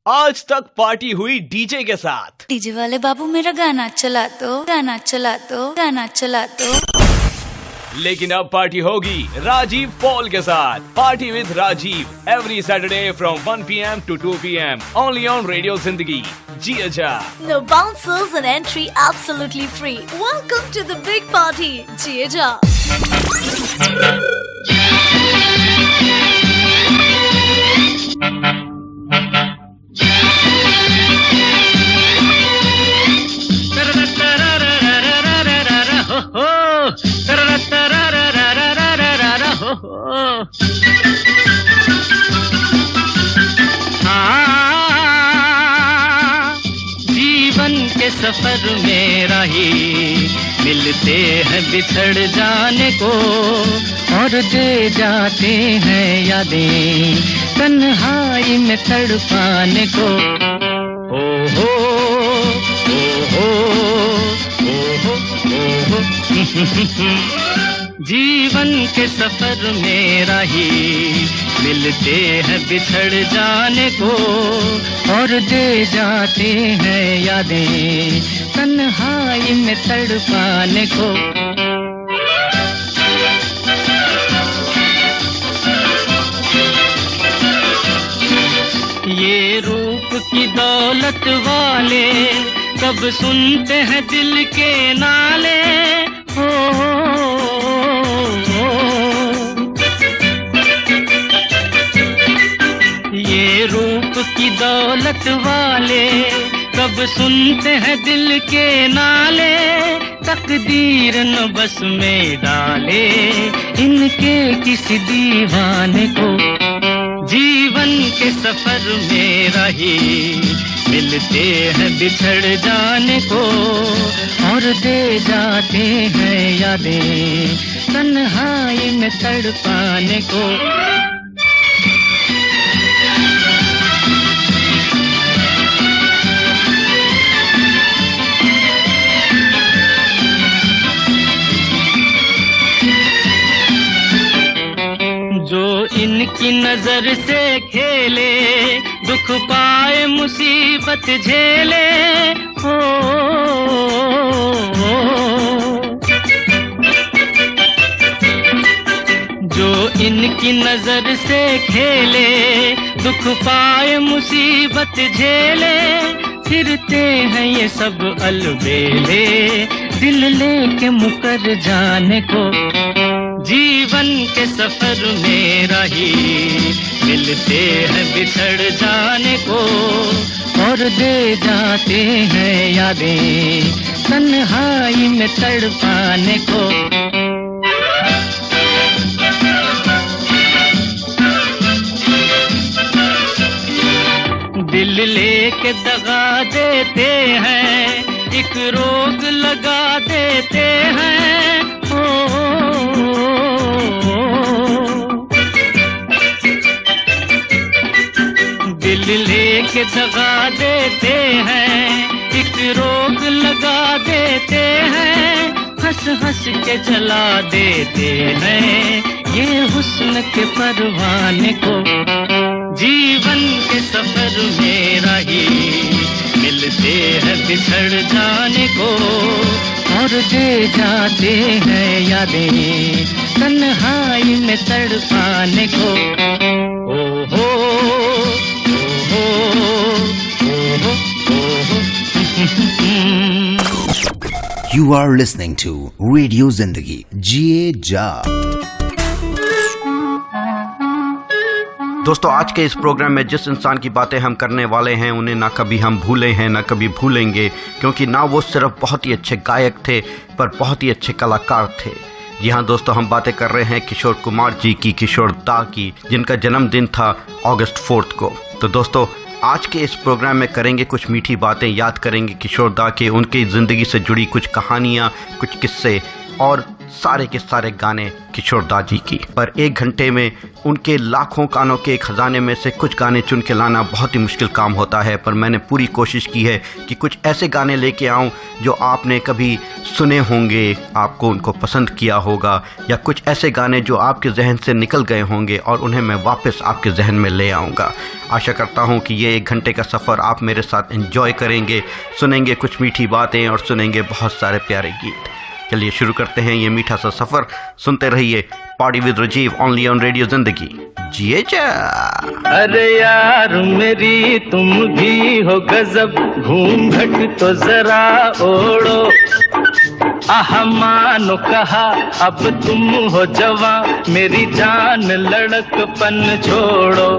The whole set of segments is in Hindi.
आज तक पार्टी हुई डीजे के साथ। डीजे वाले बाबू मेरा गाना चला दो, गाना चला दो, गाना चला दो। लेकिन अब पार्टी होगी राजीव पॉल के साथ। Party with Rajiv every Saturday from 1 PM to 2 PM only on radio Zindagi. जी अच्छा। No bouncers and entry absolutely free. Welcome to the big party. जी अच्छा। जीवन के सफर में राही मिलते हैं बिछड़ जाने को और दे जाते हैं यादें तन्हाई में तड़पाने को। ओ हो ओ हो ओ हो ओ हो जीवन के सफर में राही मिलते हैं बिछड़ जाने को और दे जाते हैं यादें तन्हाई में तड़पाने को। ये रूप की दौलत वाले कब सुनते हैं दिल के नाले। ये रूप की दौलत वाले कब सुनते हैं दिल के नाले। तकदीर न बस में डाले इनके किसी दीवाने को। जीवन के सफर में राही मिलते हैं बिछड़ जाने को और दे जाते हैं यादें तन्हाई में तड़पाने को। जो इनकी नजर से खेले दुख पाए मुसीबत झेले। जो इनकी नजर से खेले दुख पाए मुसीबत झेले। फिरते हैं ये सब अलबेले दिल लेके मुकर जाने को। जीवन के सफर में राही मिलते हैं बिछड़ जाने को और दे जाते हैं यादें तन्हाई में तड़पाने को। दिल लेके दगा देते हैं एक रोग लगा देते हैं। दिल लेके दगा देते हैं एक रोग लगा देते हैं। हंस हंस के जला देते हैं ये हुस्न के परवाने को। जीवन के सफर में राही मिलते हैं बिछड़ जाने को और दे जाते हैं यादें तन्हाई में तड़पाने को। ओ हो ओ हो ओ हो। You are listening to Radio Zindagi. जिए जा। दोस्तों, आज के इस प्रोग्राम में जिस इंसान की बातें हम करने वाले हैं उन्हें ना कभी हम भूले हैं ना कभी भूलेंगे, क्योंकि ना वो सिर्फ बहुत ही अच्छे गायक थे पर बहुत ही अच्छे कलाकार थे। जी हाँ दोस्तों, हम बातें कर रहे हैं किशोर कुमार जी की, किशोर दा की, जिनका जन्मदिन था अगस्त 4 को। तो दोस्तों, आज के इस प्रोग्राम में करेंगे कुछ मीठी बातें, याद करेंगे किशोर दा के, उनकी ज़िंदगी से जुड़ी कुछ कहानियाँ, कुछ किस्से और सारे के सारे गाने किशोरदा जी की। पर 1 घंटे में उनके लाखों गानों के खजाने में से कुछ गाने चुन के लाना बहुत ही मुश्किल काम होता है, पर मैंने पूरी कोशिश की है कि कुछ ऐसे गाने लेके आऊं जो आपने कभी सुने होंगे, आपको उनको पसंद किया होगा, या कुछ ऐसे गाने जो आपके जहन से निकल गए होंगे और उन्हें मैं वापस आपके जहन में ले आऊँगा। आशा करता हूँ कि ये 1 घंटे का सफ़र आप मेरे साथ एंजॉय करेंगे, सुनेंगे कुछ मीठी बातें और सुनेंगे बहुत सारे प्यारे गीत। चलिए शुरू करते हैं ये मीठा सा सफ़र। सुनते रहिए party with Rajiv only on radio Zindagi. जिए जा। अरे यार मेरी तुम भी हो गजब, घूंघट तो जरा ओढ़ो, आहा मानो कहा अब तुम हो जवां, मेरी जान लड़कपन छोड़ो।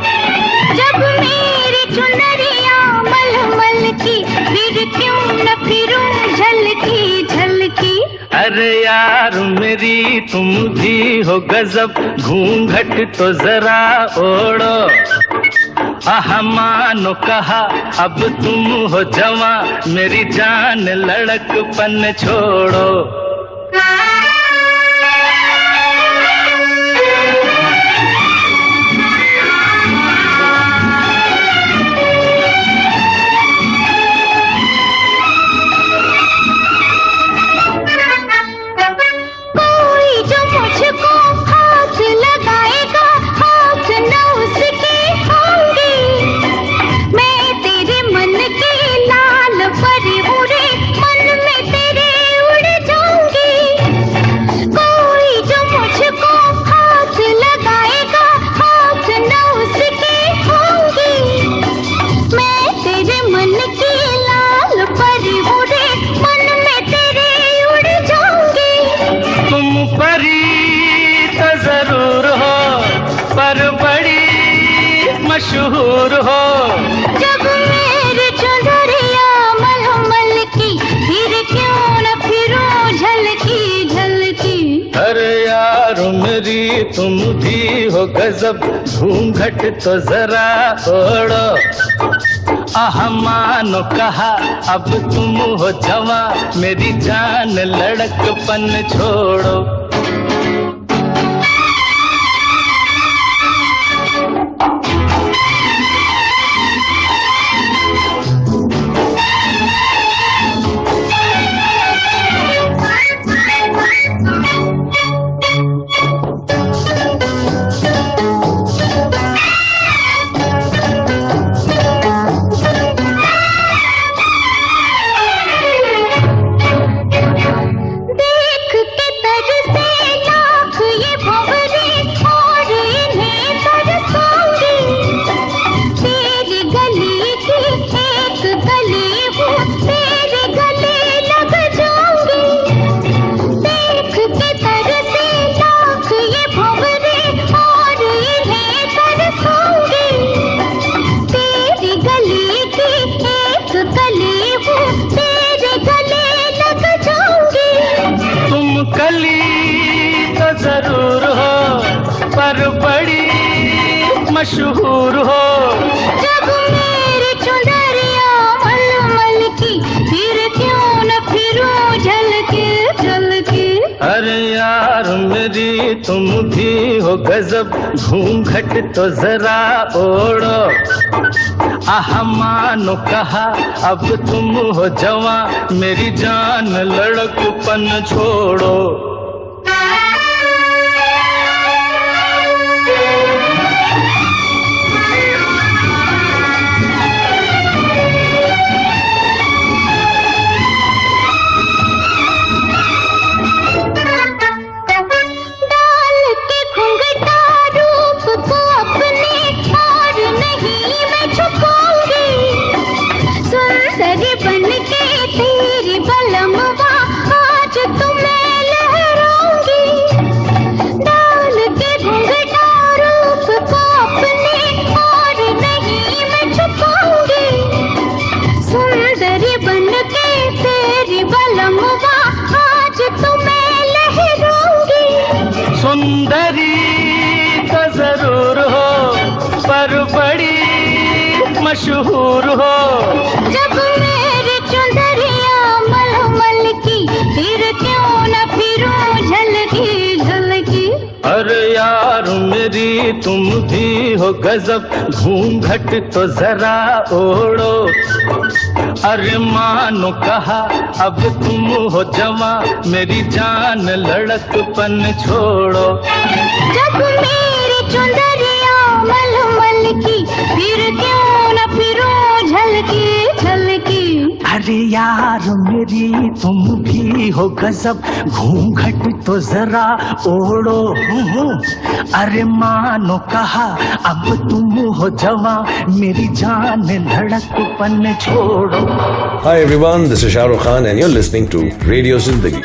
जब मेरी चुनरिया मलमल की, फिर क्यों न फिरूं झलकी झलकी। अरे यार मेरी तुम भी हो गजब, घूंघट तो जरा ओढ़ो, आहा मानो कहा अब तुम हो जवां, मेरी जान लड़कपन छोड़ो। मशहूर हो जब मेरी चुनरिया मलमल की, फिर क्यों न फिरूं झलकी झलकी। अरे यार मेरी तुम भी हो गजब, घूंघट तो जरा ओढ़ो, आहा मानो कहा अब तुम हो जवां, मेरी जान लड़कपन छोड़ो। मशहूर हो जब मेरी चुनरिया मलमल की, फिर क्यों न फिरूं झलकी झलकी। अरे यार मेरी तुम भी हो गजब, घूंघट तो जरा ओढ़ो, आहा मानो कहा अब तुम हो जवां, मेरी जान लड़कपन छोड़ो। सुंदरी तो जरूर हो, पर बड़ी मशहूर हो जब मेरी चुनरिया मलमल की, फिर क्यों न फिरूं झलकी तुम भी हो गजब, घूंघट तो जरा ओढ़ो। अरे मानो कहा अब तुम हो जवां, मेरी जान लड़कपन छोड़ो। जब मेरी चुंदरिया मलमल की, फिर क्यों न फिरो झलकी झलकी। अरे यार मेरी तुम भी हो गजब, घूंघट तो जरा ओढ़ो। अरे मानो कहा अब तुम हो जवां, मेरी जान धड़कपन छोड़ो। Hi everyone, this is Shah Rukh Khan and you're listening to Radio Zindagi.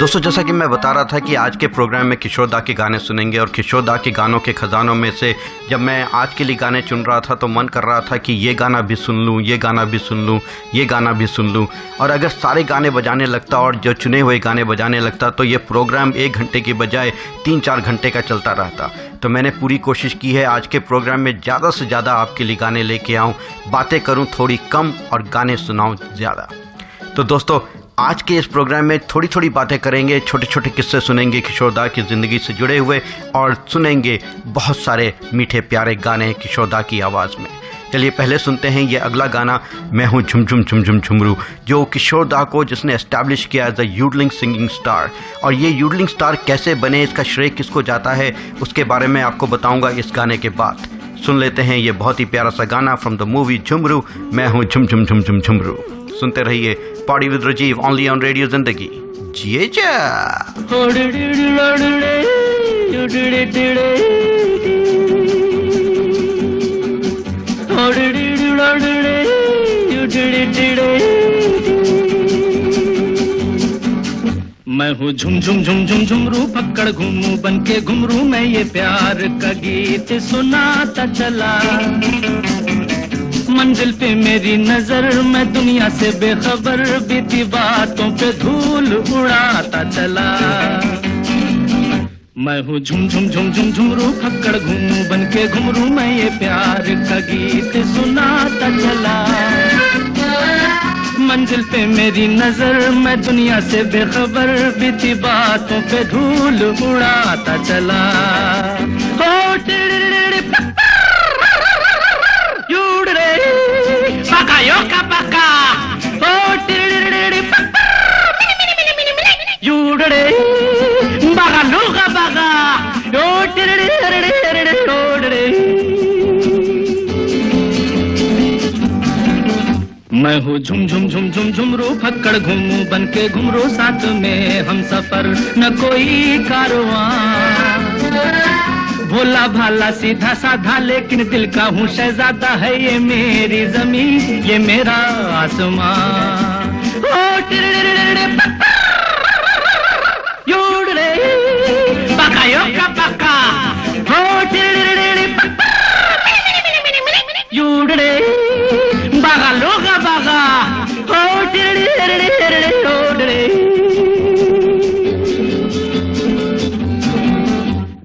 दोस्तों, जैसा कि मैं बता रहा था कि आज के प्रोग्राम में किशोर दा के गाने सुनेंगे, और किशोर दा के गानों के खजानों में से जब मैं आज के लिए गाने चुन रहा था तो मन कर रहा था कि ये गाना भी सुन लूँ, ये गाना भी सुन लूँ, ये गाना भी सुन लूँ। और अगर सारे गाने बजाने लगता और जो चुने हुए गाने बजाने लगता तो ये प्रोग्राम 1 घंटे की बजाय 3-4 घंटे का चलता रहता। तो मैंने पूरी कोशिश की है आज के प्रोग्राम में ज़्यादा से ज़्यादा आपके लिए गाने लेके आऊँ, बातें करूँ थोड़ी कम और गाने सुनाऊँ ज़्यादा। तो दोस्तों, आज के इस प्रोग्राम में थोड़ी थोड़ी बातें करेंगे, छोटे छोटे किस्से सुनेंगे किशोर दा की ज़िंदगी से जुड़े हुए, और सुनेंगे बहुत सारे मीठे प्यारे गाने किशोर दा की आवाज़ में। चलिए पहले सुनते हैं ये अगला गाना, मैं हूँ झुम झुम झुम झुम झुमरू, जो किशोर दा को जिसने एस्टैब्लिश किया as a yodeling singing star. और ये यूडलिंग स्टार कैसे बने, इसका श्रेय किसको जाता है, उसके बारे में आपको बताऊँगा इस गाने के बाद। सुन लेते हैं ये बहुत ही प्यारा सा गाना फ्रॉम द मूवी झुमरू, मैं हूँ झुम झुम झुम झुम झुमरू। सुनते रहिए party with Rajiv only on radio Zindagi. जिए जा मैं हूँ झुम झुम झुम झुम झुमरू, पकड़ घूमू बन के घुमरू, मैं ये प्यार का गीत सुनाता चला। मंजिल पे मेरी नजर, मैं दुनिया से बेखबर, बीती बातों पे धूल उड़ाता चला। मैं हूँ झुम झुम झुम झुम झुमरू, फक्कड़ घूमू बन के घुमरू, मैं ये प्यार का गीत सुनाता चला। मंजिल पे मेरी नजर, मैं दुनिया से बेखबर, बीती बातों पे धूल उड़ाता चला। Yoka baka, oh tiriri papa, yudere, baga luga baga, oh tiriri odere. मैं हूँ झुम झुम झुम झुम झुमरू, फक्कड़ घूमू बन के घुमरू, साथ में हम सफर न कोई कारवां। भोला भाला सीधा साधा लेकिन दिल का हूँ शहजादा, है ये मेरी जमीन ये मेरा आसमां। ओ टिरड़िड़िड़िड़िड़ पप्पा, यूड़ड़े, बका योका बका, ओ टिरड़िड़िड़िड़ पप्पा, यूड़ड़े, बगा लोगा बगा, ओ टिरड़िड़िड़िड़ ओड़ड़े।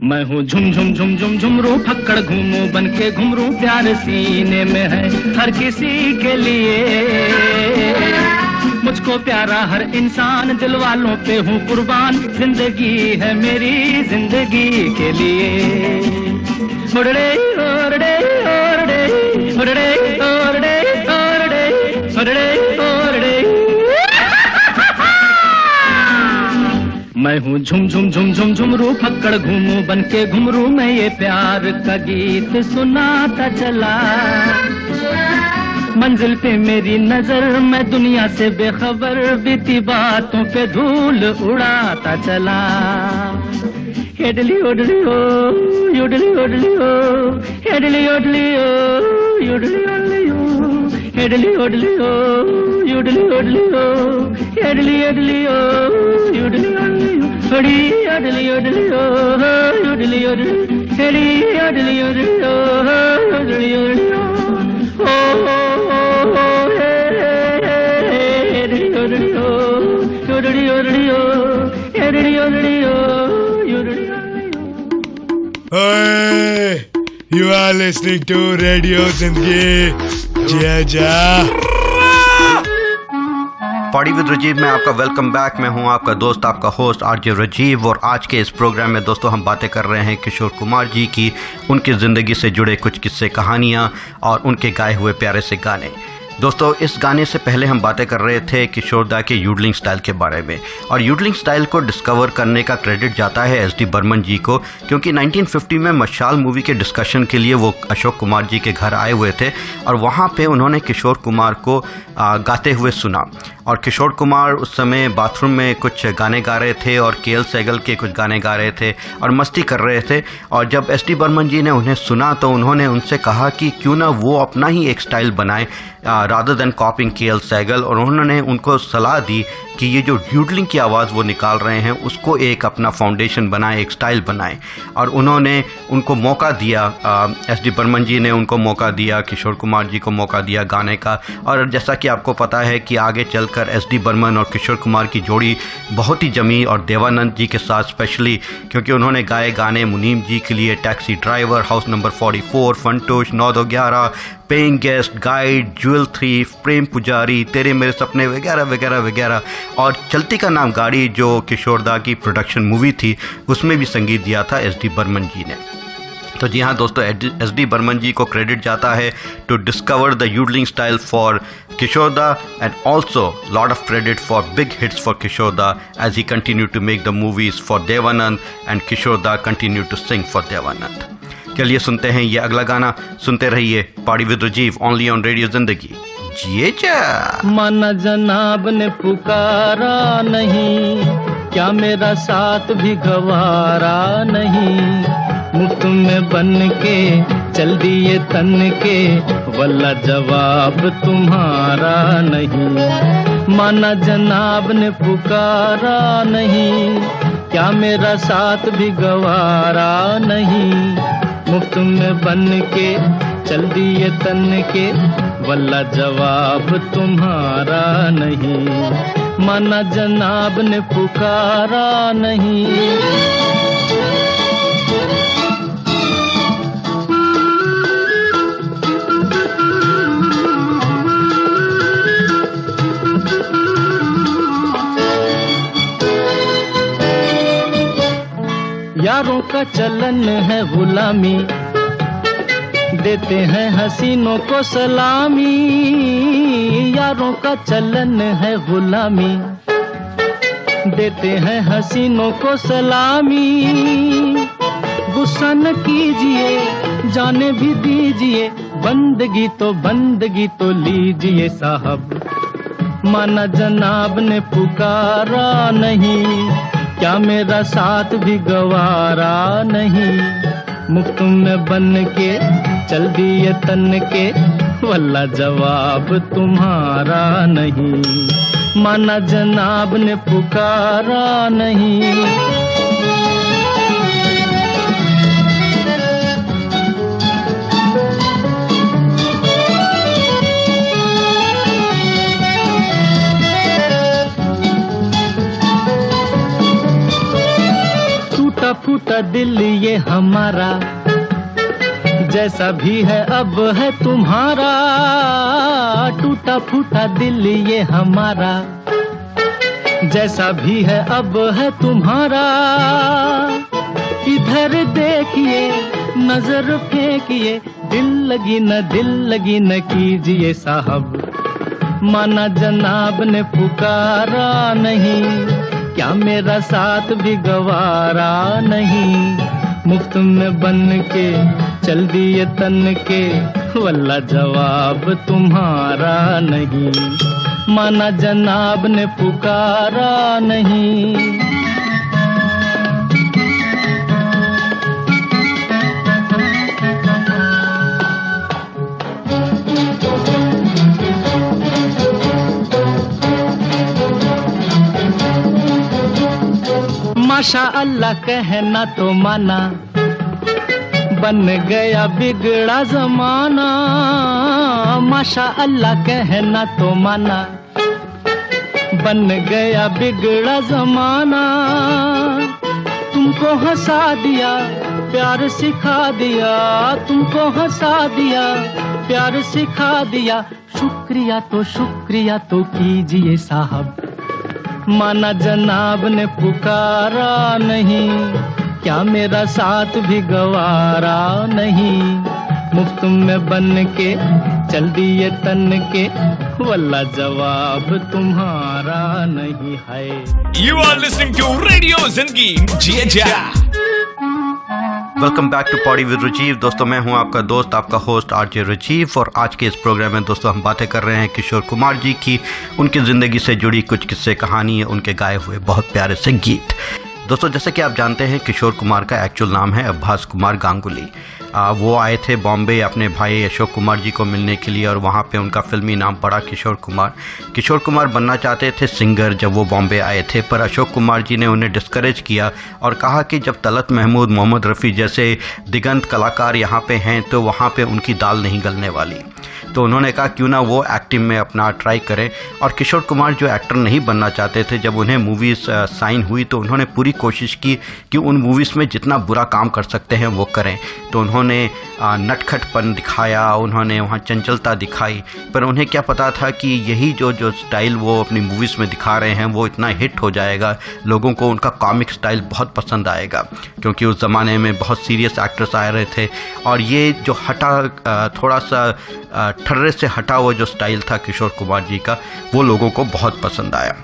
मैं हूँ झुम झुम झुम झुम झुमरू, फक्कड़ घूमू बन के घुमरू, प्यार सीने में है हर किसी के लिए। मुझको प्यारा हर इंसान, दिल वालों पे हूँ कुर्बान, जिंदगी है मेरी जिंदगी के लिए। उड़ड़े ओड़ड़े ओड़ड़े उड़ड़े ओड़ड़े ओड़ड़े उड़ड़े ओड़ड़े। मैं हूँ झुम झुम झुम झुम झुमरू, फक्कड़ घूमू बन के घुमरू, मैं ये प्यार का गीत सुनाता चला। मंजिल पे मेरी नजर, मैं दुनिया से बेखबर, बीती बातों पे धूल उड़ाता चला। हेडली ओडली ओ, योडली ओडली ओ, हेडली ओडली ओ, योडली ओडली ओ, हेडली ओडली ओ, योडली ओडली ओ, हेडली ओडली ओ, योडली ओडली ओ, हड़ी ओडली ओडली ओ, योडली ओडली, हेडी ओडली ओडली ओ, योडली ओडली ओ, ओ हेडली ओडली ओ, योडली ओडली ओ, हेडली ओडली ओ, योडली ओडली ओ। Hey, you are listening to Radio Zindagi. Ja ja. Party with Rajeev में आपका वेलकम बैक। मैं हूं आपका दोस्त, आपका होस्ट आरजे राजीव, और आज के इस प्रोग्राम में दोस्तों हम बातें कर रहे हैं किशोर कुमार जी की, उनकी ज़िंदगी से जुड़े कुछ किस्से, कहानियां और उनके गाए हुए प्यारे से गाने। दोस्तों इस गाने से पहले हम बातें कर रहे थे किशोर दा के यूडलिंग स्टाइल के बारे में, और यूडलिंग स्टाइल को डिस्कवर करने का क्रेडिट जाता है एस डी बर्मन जी को, क्योंकि 1950 में मशाल मूवी के डिस्कशन के लिए वो अशोक कुमार जी के घर आए हुए थे और वहाँ पे उन्होंने किशोर कुमार को गाते हुए सुना। और किशोर कुमार उस समय बाथरूम में कुछ गाने गा रहे थे और के.एल. सहगल के कुछ गाने गा रहे थे और मस्ती कर रहे थे, और जब एस डी बर्मन जी ने उन्हें सुना तो उन्होंने उनसे कहा कि क्यों ना वो अपना ही एक स्टाइल बनाए rather than copying K L. Saigal, और उन्होंने उनको सलाह दी कि ये जो यूडलिंग की आवाज़ वो निकाल रहे हैं उसको एक अपना फाउंडेशन बनाए, एक स्टाइल बनाए। और उन्होंने उनको मौका दिया, एस डी बर्मन जी ने उनको मौका दिया, किशोर कुमार जी को मौका दिया गाने का। और जैसा कि आपको पता है कि आगे चलकर एस डी बर्मन और किशोर कुमार की जोड़ी बहुत ही जमी, और देवानंद जी के साथ स्पेशली, क्योंकि उन्होंने गाए गाने मुनीम जी के लिए taxi driver, house number 44, Funtoosh, 9-2-11, paying guest, guide, jewel thief, Prem Pujari, Tere मेरे सपने वगैरह वगैरह वगैरह, और चलती का नाम गाड़ी जो किशोर दा की प्रोडक्शन मूवी थी उसमें भी संगीत दिया था एस डी बर्मन जी ने। तो जी हाँ दोस्तों, एस डी बर्मन जी को क्रेडिट जाता है to discover the yodeling style for Kishore da, and also lot of credit for big hits for Kishore da as he continue to make the movies for Dev Anand, and Kishore da continue to sing for Dev Anand. चलिए सुनते हैं ये अगला गाना, सुनते रहिए party with Rajiv only on radio Zindagi. जिए जा माना जनाब ने पुकारा नहीं, क्या मेरा साथ भी गवारा नहीं, मुफ्त में बन के चल दिए तन के, वल्ला जवाब तुम्हारा नहीं। माना जनाब ने पुकारा नहीं, क्या मेरा साथ भी गवारा नहीं, मुफ्त में बन के चल दिए तन के, वल्ला जवाब तुम्हारा नहीं। माना जनाब ने पुकारा नहीं। यारों का चलन है गुलामी, देते हैं हसीनों को सलामी, यारों का चलन है गुलामी, देते हैं हसीनों को सलामी। गुस्सा न कीजिए, जाने भी दीजिए, बंदगी तो लीजिए साहब। माना जनाब ने पुकारा नहीं, क्या मेरा साथ भी गवारा नहीं, मुफ्त में बन के चल दिए तन के, वल्ला जवाब तुम्हारा नहीं। माना जनाब ने पुकारा नहीं। फूटा दिल ये हमारा, जैसा भी है अब है तुम्हारा, टूटा फूटा दिल ये हमारा, जैसा भी है अब है तुम्हारा। इधर देखिए, नजर फेंकिए, दिल लगी न कीजिए साहब। माना जनाब ने पुकारा नहीं, क्या मेरा साथ भी गवारा नहीं, मुफ्त में बन के चल दिए तन के, वल्ला जवाब तुम्हारा नहीं। माना जनाब ने पुकारा नहीं। माशा अल्लाह कहना तो माना, बन गया बिगड़ा जमाना। माशा अल्लाह कहना तो माना, बन गया बिगड़ा जमाना। तुमको हंसा दिया प्यार सिखा दिया, तुमको हंसा दिया, प्यार सिखा दिया। शुक्रिया तो कीजिए साहब, माना जनाब ने पुकारा नहीं, क्या मेरा साथ भी गवारा नहीं। मुफ्त में बन के चल दिए तन के, वल्ला जवाब तुम्हारा नहीं है। You are listening to Radio Zindagi, जिए जा। Welcome back to party with Rajiv. दोस्तों मैं हूं आपका दोस्त, आपका होस्ट आरजे राजीव, और आज के इस प्रोग्राम में दोस्तों हम बातें कर रहे हैं किशोर कुमार जी की, उनकी ज़िंदगी से जुड़ी कुछ किस्से कहानी है, उनके गाए हुए बहुत प्यारे से गीत। दोस्तों जैसे कि आप जानते हैं किशोर कुमार का एक्चुअल नाम है अब्बास कुमार गांगुली। वो आए थे बॉम्बे अपने भाई अशोक कुमार जी को मिलने के लिए, और वहाँ पे उनका फिल्मी नाम पड़ा किशोर कुमार। किशोर कुमार बनना चाहते थे सिंगर जब वो बॉम्बे आए थे, पर अशोक कुमार जी ने उन्हें डिस्करेज किया और कहा कि जब तलत महमूद, मोहम्मद रफ़ी जैसे दिगंत कलाकार यहाँ पे हैं तो वहाँ पे उनकी दाल नहीं गलने वाली। तो उन्होंने कहा क्यों ना वो एक्टिंग में अपना ट्राई करें। और किशोर कुमार जो एक्टर नहीं बनना चाहते थे, जब उन्हें मूवीज़ साइन हुई तो उन्होंने पूरी कोशिश की कि उन मूवीज़ में जितना बुरा काम कर सकते हैं वो करें। तो उन्होंने नटखटपन दिखाया, उन्होंने वहाँ चंचलता दिखाई, पर उन्हें क्या पता था कि यही जो स्टाइल वो अपनी मूवीज़ में दिखा रहे हैं वो इतना हिट हो जाएगा, लोगों को उनका कॉमिक स्टाइल बहुत पसंद आएगा, क्योंकि उस ज़माने में बहुत सीरियस एक्टर्स आ रहे थे। और ये जो हटा थोड़ा सा ठर्रे से हटा हुआ जो स्टाइल था किशोर कुमार जी का, वो लोगों को बहुत पसंद आया।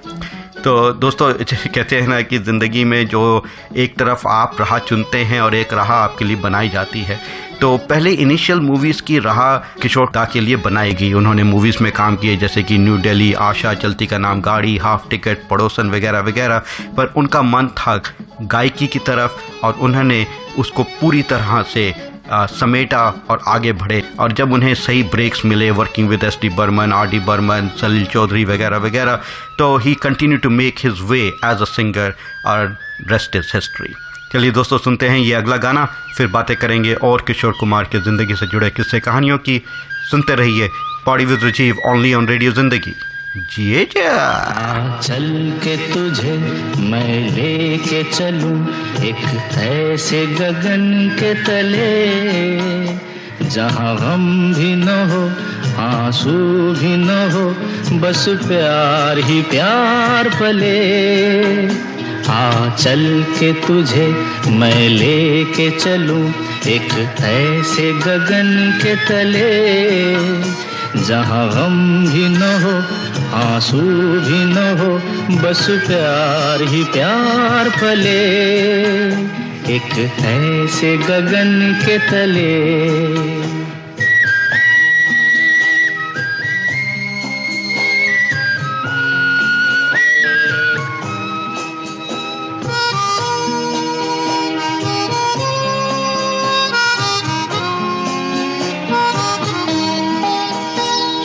तो दोस्तों कहते हैं ना कि ज़िंदगी में जो एक तरफ आप राह चुनते हैं और एक राह आपके लिए बनाई जाती है, तो पहले इनिशियल मूवीज़ की राह किशोर दा के लिए बनाई गई। उन्होंने मूवीज़ में काम किए जैसे कि न्यू दिल्ली, आशा, चलती का नाम गाड़ी, हाफ टिकट, पड़ोसन वगैरह वगैरह, पर उनका मन था गायकी की तरफ और उन्होंने उसको पूरी तरह से समेटा और आगे बढ़े। और जब उन्हें सही ब्रेक्स मिले working with S D. Burman, R D. Burman, Salil Chowdhury वगैरह वगैरह, तो he continue to make his way as a singer और रेस्ट इज हिस्ट्री। चलिए दोस्तों सुनते हैं ये अगला गाना, फिर बातें करेंगे और किशोर कुमार की ज़िंदगी से जुड़े किस्से कहानियों की। सुनते रहिए party with Rajiv only on radio Zindagi, जिए जा। चल के तुझे मैं लेके चलूं एक ऐसे गगन के तले, जहां गम भी न हो, आंसू भी न हो, बस प्यार ही प्यार पले। चल के तुझे मैं लेके चलूं एक ऐसे गगन के तले, जहां गम भी न हो, आंसू भी न हो, बस प्यार ही प्यार पले, एक ऐसे गगन के तले।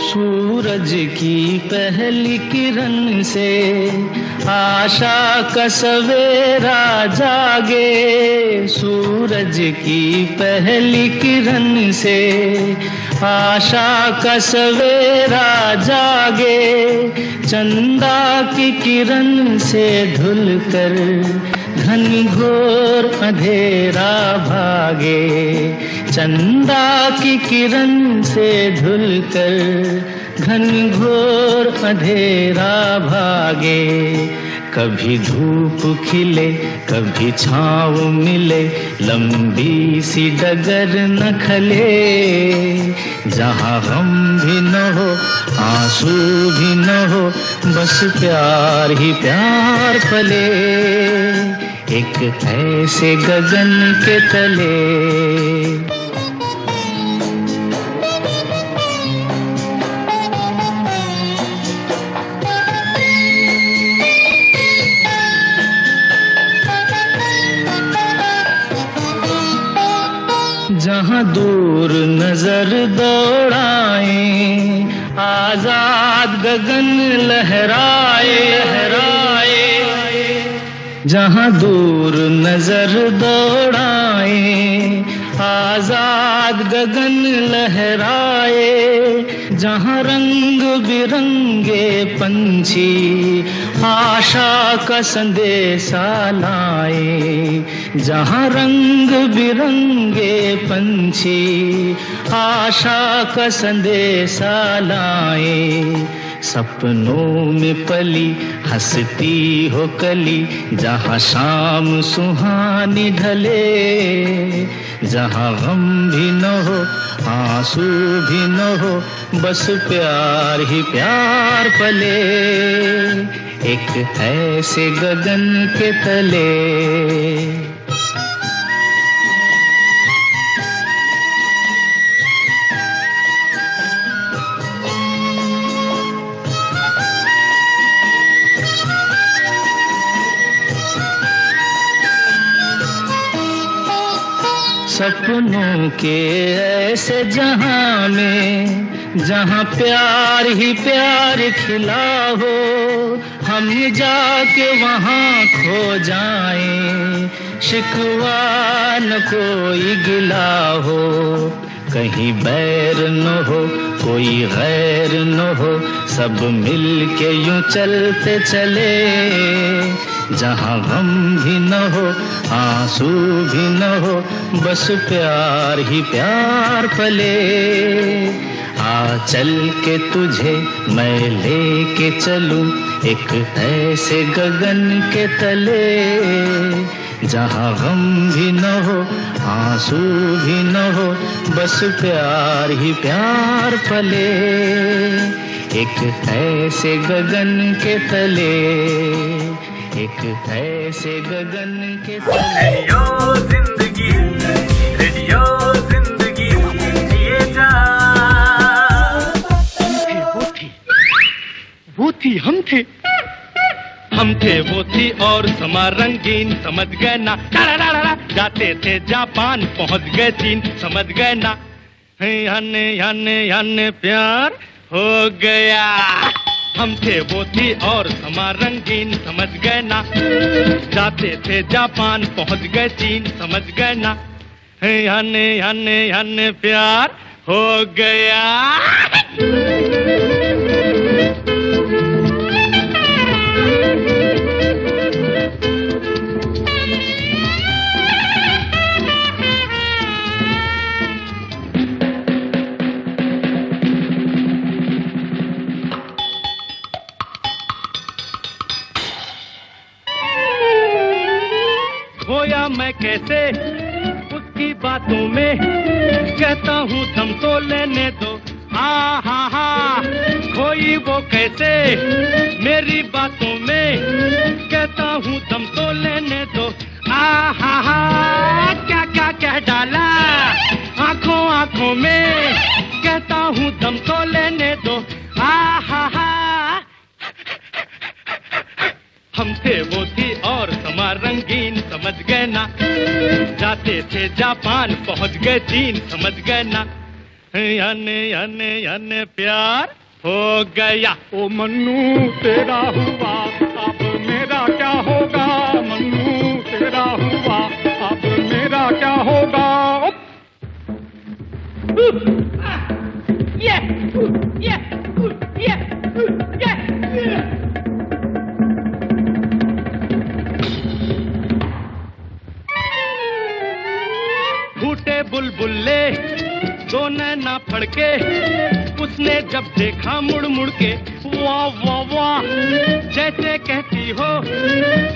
सूरज की पहली किरण से आशा का सवेरा जागे, सूरज की पहली किरण से आशा का सवेरा जागे, चंदा की किरण से धुल कर घनघोर अंधेरा भागे, चंदा की किरण से धुल कर घनघोर अंधेरा भागे। कभी धूप खिले कभी छाँव मिले, लंबी सी डगर न खले, जहाँ गम भी न हो, आंसू भी न हो, बस प्यार ही प्यार पले, एक ऐसे गगन के तले। जहाँ दूर नजर दौड़ाए, आजाद गगन लहराए, जहाँ दूर नजर दौड़ाए, आजाद गगन लहराए, जहाँ रंग बिरंगे पंछी आशा का संदेशा लाए, जहाँ रंग बिरंगे पंछी आशा का संदेशा लाए, सपनों में पली हंसती हो कली, जहाँ शाम सुहानी ढले, जहाँ गम भी न हो आंसू भी न हो, बस प्यार ही प्यार पले, एक ऐसे गगन के तले। सपनों के ऐसे जहां में, जहां प्यार ही प्यार खिला हो, हम जाके वहां खो जाएं, शिकवा न कोई गिला हो, कहीं बैर न हो कोई गैर न हो, सब मिल के यूं चलते चले, जहाँ गम भी न हो आंसू भी न हो, बस प्यार ही प्यार पले। आ चल के तुझे मैं लेके चलूं एक ऐसे गगन के तले, जहाँ गम भी न हो आंसू भी न हो, बस प्यार ही प्यार पले, एक ऐसे गगन के तले, एक ऐसे गगन के तले। रेडियो जिंदगी, रेडियो जिंदगी जिए जा। वो थी हम थे वो थी और समा रंगीन, समझ गए ना, जाते थे जापान पहुंच गए चीन, समझ गए ना, हने प्यार हो गया। हम थे वो थी और समा रंगीन, समझ गए ना, जाते थे जापान पहुंच गए चीन, समझ गए ना, हने प्यार हो गया। खोया मैं कैसे उसकी बातों में, कहता हूँ दम तो लेने दो, हा खोई वो कैसे मेरी बातों में, कहता हूँ दम तो लेने दो, हा क्या क्या कह डाला आंखों में, कहता हूँ दम तो लेने दो, हा हम थे वो थी और समा रंगीन, समझ गए ना, जाते थे जापान पहुंच गए चीन, समझ गए ना, हने प्यार हो गया। ओ मन्नू तेरा हुआ अब मेरा क्या होगा, मन्नू तेरा हुआ अब मेरा क्या होगा। फूटे बुलबुल्ले दो नैना फड़के, उसने जब देखा मुड़ मुड़ के, वाह वाह वाह, जैसे कहती हो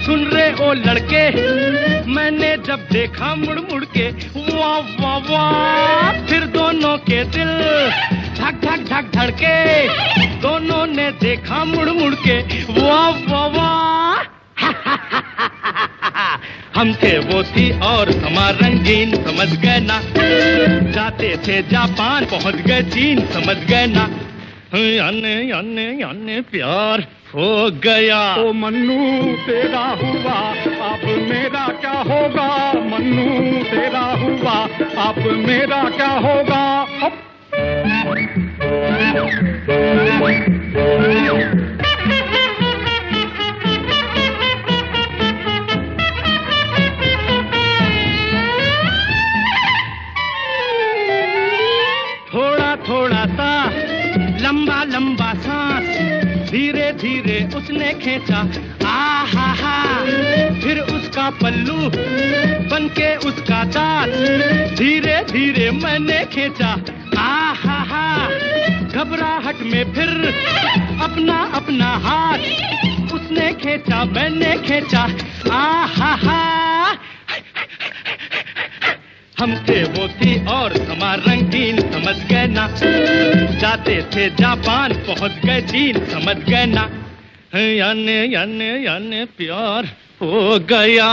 सुन रे ओ लड़के, मैंने जब देखा मुड़ मुड़ के, वाह वाह वाह, फिर दोनों के दिल धक धक धक धड़के, दोनों ने देखा मुड़ मुड़ के, वाह वाह वाह। हम थे वो थी और समा रंगीन, समझ गए ना, जाते थे जापान पहुंच गए चीन, समझ गए ना, हने प्यार हो गया। ओ मन्नू तेरा हुआ अब मेरा क्या होगा, मन्नू तेरा हुआ अब मेरा क्या होगा। धीरे उसने खींचा, आ हा हा, फिर उसका पल्लू बनके उसका दांत, धीरे धीरे मैंने खींचा, आ हा हा, घबराहट में फिर अपना अपना हाथ उसने खींचा मैंने खींचा, आ हा हा, हम थे वो थी और समा रंगीन, समझ गए ना, जाते थे जापान पहुंच गए चीन, समझ गए ना, याने याने याने प्यार हो गया।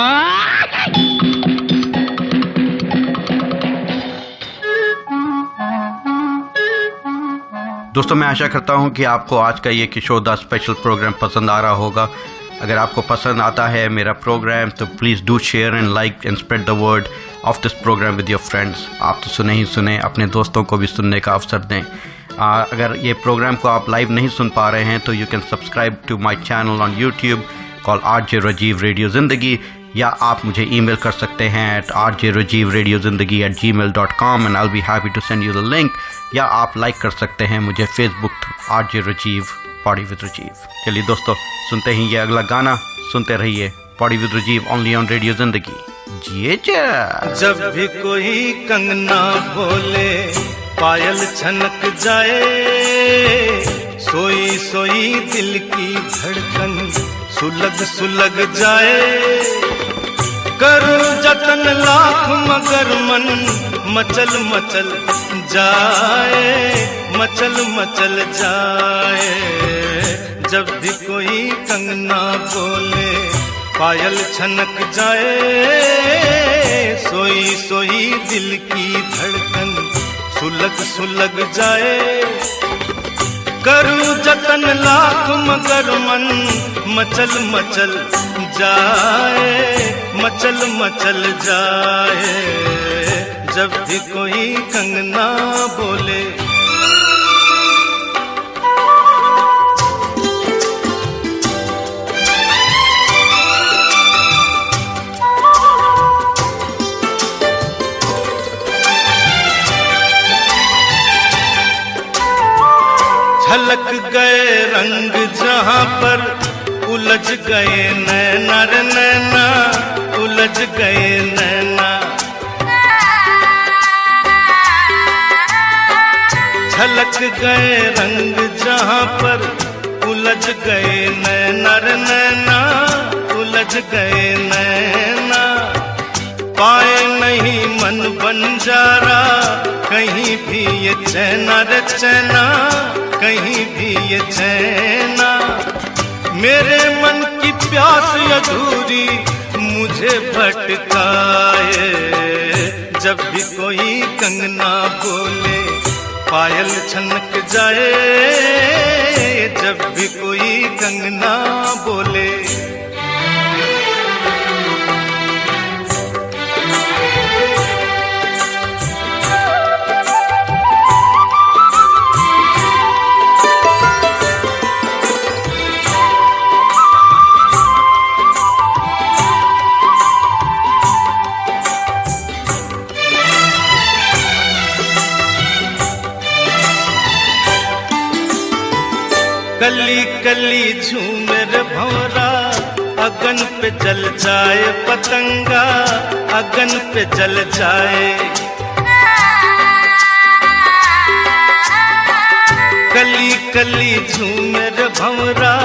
दोस्तों मैं आशा करता हूं कि आपको आज का ये किशोरदा स्पेशल प्रोग्राम पसंद आ रहा होगा। अगर आपको पसंद आता है मेरा प्रोग्राम तो please do share and like and spread the word of this programme with your friends. आप तो सुने ही सुने, अपने दोस्तों को भी सुनने का अवसर दें। अगर ये प्रोग्राम को आप लाइव नहीं सुन पा रहे हैं तो you can subscribe to my channel on YouTube call RJ Rajiv radio Zindagi, या आप मुझे ईमेल कर सकते हैं at rjrajivradiozindagi@gmail.com and I'll be happy to send you the link, या आप लाइक कर सकते हैं मुझे Facebook RJ Rajiv party with Rajiv. चलिए दोस्तों सुनते हैं ये अगला गाना, सुनते रहिए party with Rajiv only on radio Zindagi. जिए जब भी कोई कंगना बोले पायल छनक जाए, सोई सोई दिल की धड़कन सुलग सुलग जाए, करूं जतन लाख मगर मन मचल मचल जाए, मचल मचल जाए। जब भी कोई कंगना बोले पायल छनक जाए, सोई सोई दिल की धड़कन सुलग सुलग जाए, करूं जतन लाख मगर मन मचल मचल जाए, मचल मचल जाए। जब भी कोई कंगना बोले झलक गए रंग जहां पर उलझ गए नैना रे नैना, उलझ गए नैना। झलक गए रंग जहां पर उलझ गए नैना रे नैना, उलझ गए नैना। पाए नहीं मन बंजारा कहीं भी ये चैना रे चैना, कहीं भी ये चैना। मेरे मन की प्यास अधूरी मुझे भटकाए, जब भी कोई कंगना बोले पायल छनक जाए, जब भी कोई कंगना बोले। कली कली झूमर भंवरा, अगन पे जल जाए पतंगा, अगन पे जल जाए। कली कली झूमर भंवरा,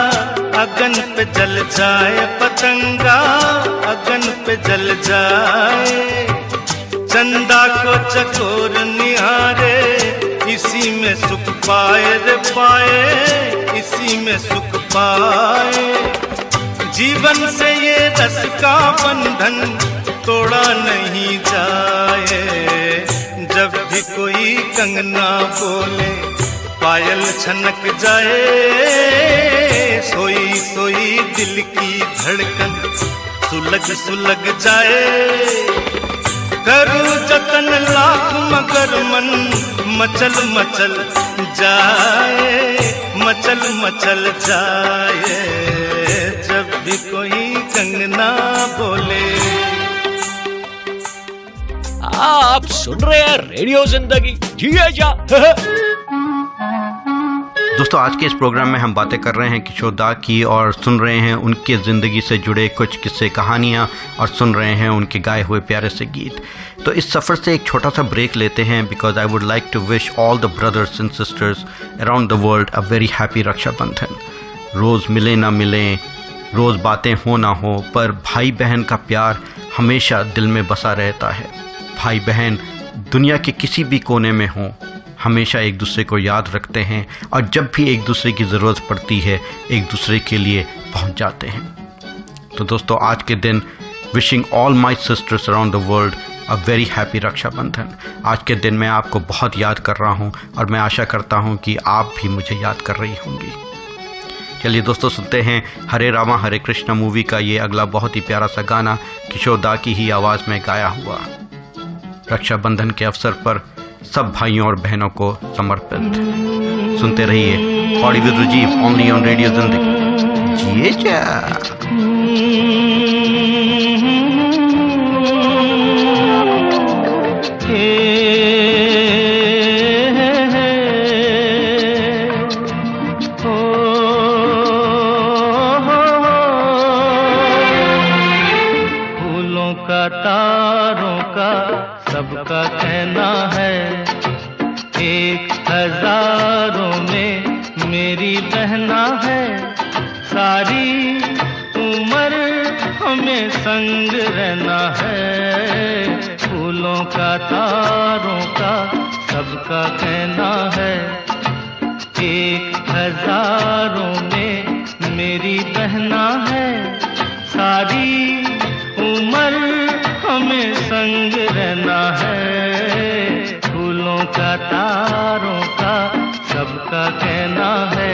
अगन पे जल जाए पतंगा, अगन पे जल जाए। चंदा को चकोर निहारे, इसी में सुख पाए रे पाए, इसी में सुख पाए। जीवन से ये रस का बंधन तोड़ा नहीं जाए, जब भी कोई कंगना बोले पायल छनक जाए, सोई सोई दिल की धड़कन सुलग सुलग जाए। करूं जतन लाख मगर मन मचल मचल जाए, मचल मचल जाए। जब भी कोई कंगना बोले। आप सुन रहे हैं रेडियो जिंदगी, जिए जा। दोस्तों आज के इस प्रोग्राम में हम बातें कर रहे हैं किशोर दा की और सुन रहे हैं उनके ज़िंदगी से जुड़े कुछ किस्से कहानियाँ और सुन रहे हैं उनके गाए हुए प्यारे से गीत। तो इस सफ़र से एक छोटा सा ब्रेक लेते हैं because I would like to wish all the brothers and sisters around the world a very happy Rakshabandhan. रोज़ मिले ना मिलें, रोज़ बातें हो ना हो, पर भाई बहन का प्यार हमेशा दिल में बसा रहता है। भाई बहन दुनिया के किसी भी कोने में हों, हमेशा एक दूसरे को याद रखते हैं और जब भी एक दूसरे की ज़रूरत पड़ती है एक दूसरे के लिए पहुंच जाते हैं। तो दोस्तों आज के दिन wishing all my sisters around the world a very happy Rakshabandhan. आज के दिन मैं आपको बहुत याद कर रहा हूं और मैं आशा करता हूं कि आप भी मुझे याद कर रही होंगी। चलिए दोस्तों सुनते हैं हरे रामा हरे कृष्णा मूवी का ये अगला बहुत ही प्यारा सा गाना किशोर दा की ही आवाज़ में गाया हुआ, रक्षाबंधन के अवसर पर सब भाइयों और बहनों को समर्पित। सुनते रहिए party with Rajiv only on radio Zindagi. जिए जा। फूलों का तारों का सबका कहना है, एक हजारों में मेरी बहना है। सारी उम्र हमें संग रहना है, फूलों का तारों का सबका कहना है। एक हजारों में मेरी बहना है, सारी उम्र हमें संग रहना है, फूलों का तारों का सबका कहना है।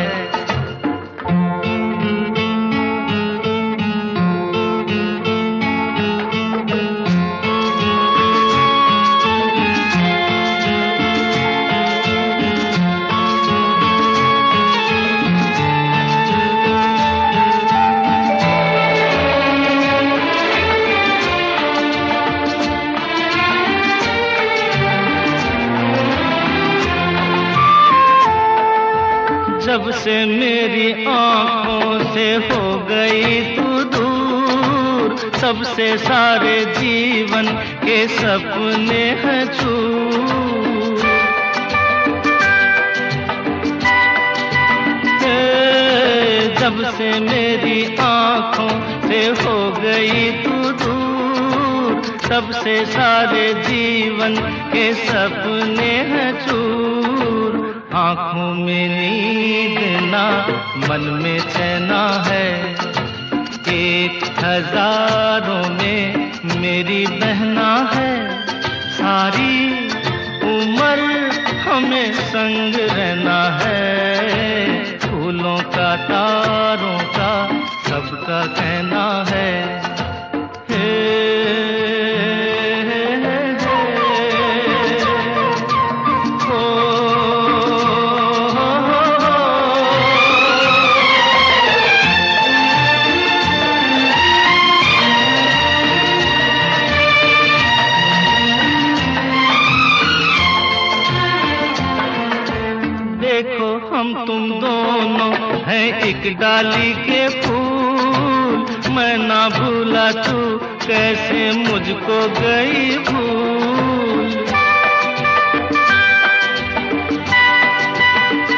जब से मेरी आँखों से हो गई तू दूर, तब से सारे जीवन के सपने हैं चूर। जब से मेरी आँखों से हो गई तू दूर, तब से सारे जीवन के सपने हैं चूर। आँखों में नींद ना मन में चैना है, एक हजारों में मेरी बहना है। सारी उम्र हमें संग रहना है, फूलों का तारों का सबका कहना है। देखो हम तुम दोनों हैं एक डाली के फूल, मैं ना भूला तू कैसे मुझको गई भूल।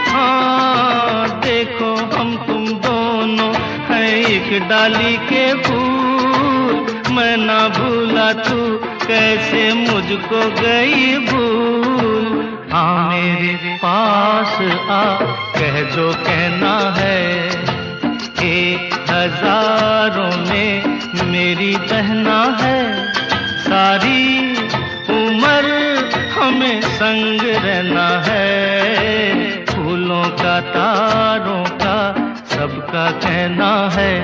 हाँ देखो हम तुम दोनों हैं एक डाली के फूल, मैं ना भूला तू कैसे मुझको गई भूल। हाँ मेरे पास आ कह जो कहना है, एक हजारों में मेरी बहना है। सारी उम्र हमें संग रहना है, फूलों का तारों का सबका कहना है।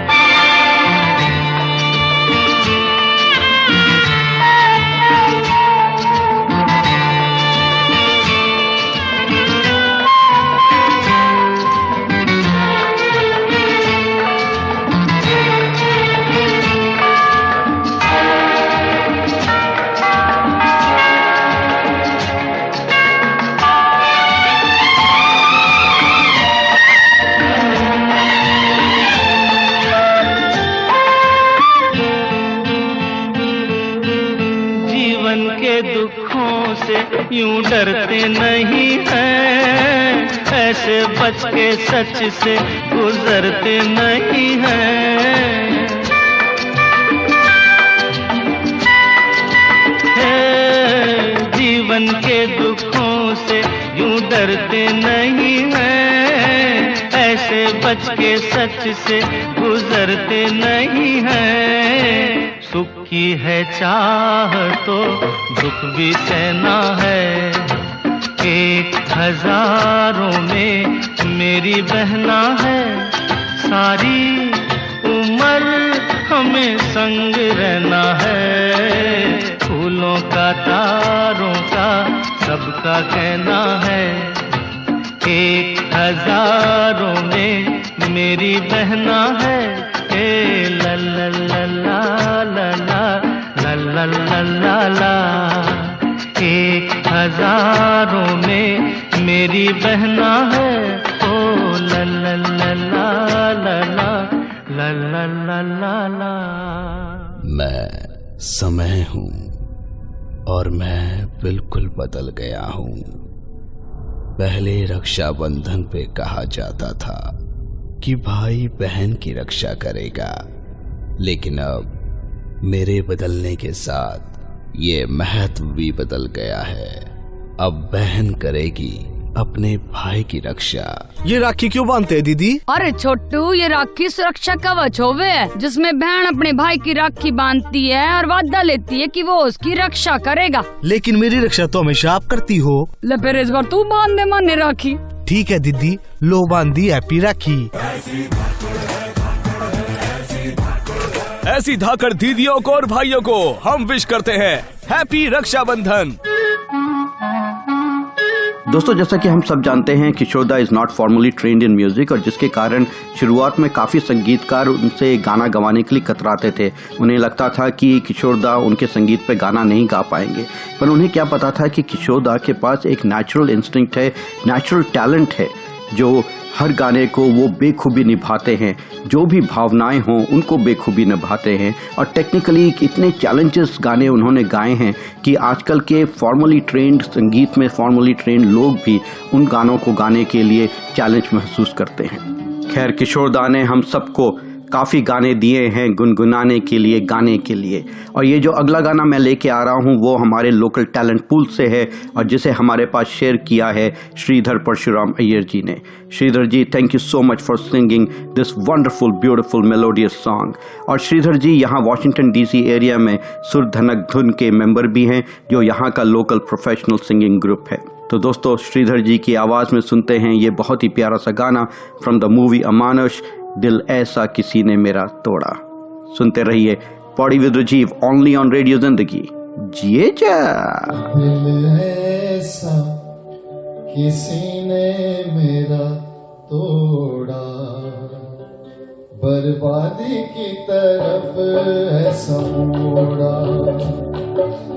यूं डरते नहीं हैं, ऐसे बच के सच से गुजरते नहीं हैं। जीवन के दुखों से यूं डरते नहीं हैं, ऐसे बच के सच से गुजरते नहीं हैं। सुख की है चाह तो दुख भी सहना है, 1000 में मेरी बहना है। सारी उम्र हमें संग रहना है, फूलों का तारों का सबका कहना है। 1000 में मेरी बहना है। ए ला ला ला ला ला ला ला ला ला ला। 1000 में मेरी बहना है। ओ ला ला ला ला ला ला ला ला ला ला। मैं समय हूँ और मैं बिल्कुल बदल गया हूँ। पहले रक्षाबंधन पे कहा जाता था कि भाई बहन की रक्षा करेगा, लेकिन अब मेरे बदलने के साथ ये महत्व भी बदल गया है। अब बहन करेगी अपने भाई की रक्षा। ये राखी क्यों बांधते हैं दीदी? अरे छोटू, ये राखी सुरक्षा कवच होवे है, जिसमें बहन अपने भाई की राखी बांधती है और वादा लेती है कि वो उसकी रक्षा करेगा। लेकिन मेरी रक्षा तो हमेशा आप करती हो। ले फिर इस बार तू बांध दे माने राखी। ठीक है दीदी, लो बांधी हैप्पी राखी। ऐसी धाकड़ दीदियों को और भाइयों को हम विश करते हैं हैप्पी रक्षाबंधन। दोस्तों, जैसा कि हम सब जानते हैं, Kishoreda is not formally trained in music, और जिसके कारण शुरुआत में काफ़ी संगीतकार उनसे गाना गवाने के लिए कतराते थे। उन्हें लगता था कि किशोरदा उनके संगीत पे गाना नहीं गा पाएंगे, पर उन्हें क्या पता था कि किशोरदा के पास एक नेचुरल इंस्टिंक्ट है, नेचुरल टैलेंट है, जो हर गाने को वो बेखूबी निभाते हैं। जो भी भावनाएं हों उनको बेखूबी निभाते हैं, और टेक्निकली इतने चैलेंजेस गाने उन्होंने गाए हैं कि आजकल के फॉर्मली ट्रेंड संगीत में फॉर्मली ट्रेंड लोग भी उन गानों को गाने के लिए चैलेंज महसूस करते हैं। खैर, किशोरदा ने हम सबको काफ़ी गाने दिए हैं गुनगुनाने के लिए, गाने के लिए। और ये जो अगला गाना मैं लेके आ रहा हूँ वो हमारे लोकल टैलेंट पूल से है, और जिसे हमारे पास शेयर किया है श्रीधर परशुराम अय्यर जी ने। Shridhar ji, thank you so much for singing this wonderful beautiful melodious song. और श्रीधर जी यहाँ वॉशिंगटन DC एरिया में सुर धनक धुन के मेंबर भी हैं, जो यहाँ का लोकल प्रोफेशनल सिंगिंग ग्रुप है। तो दोस्तों, श्रीधर जी की आवाज़ में सुनते हैं ये बहुत ही प्यारा सा गाना फ्रॉम द मूवी अमानुष, दिल ऐसा किसी ने मेरा तोड़ा। सुनते रहिए party with Rajiv, only on radio Zindagi. जिए जा। दिल ऐसा किसी ने मेरा तोड़ा, बर्बादी की तरफ ऐसा मोड़ा।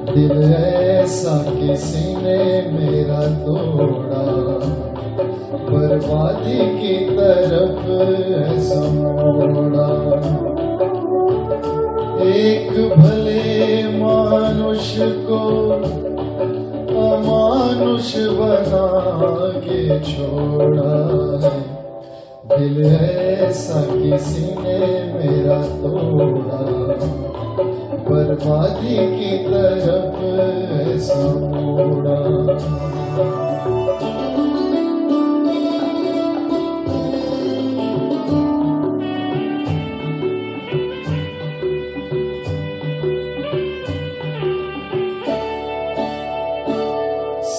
दिल ऐसा किसी ने मेरा तोड़ा, बर्बादी की तरफ ऐसा मोड़ा। एक भले मानुष को अमानुष बना के छोड़ा है। दिल ऐसा किसी ने मेरा तोड़ा, बर्बादी की तरफ ऐसा मोड़ा।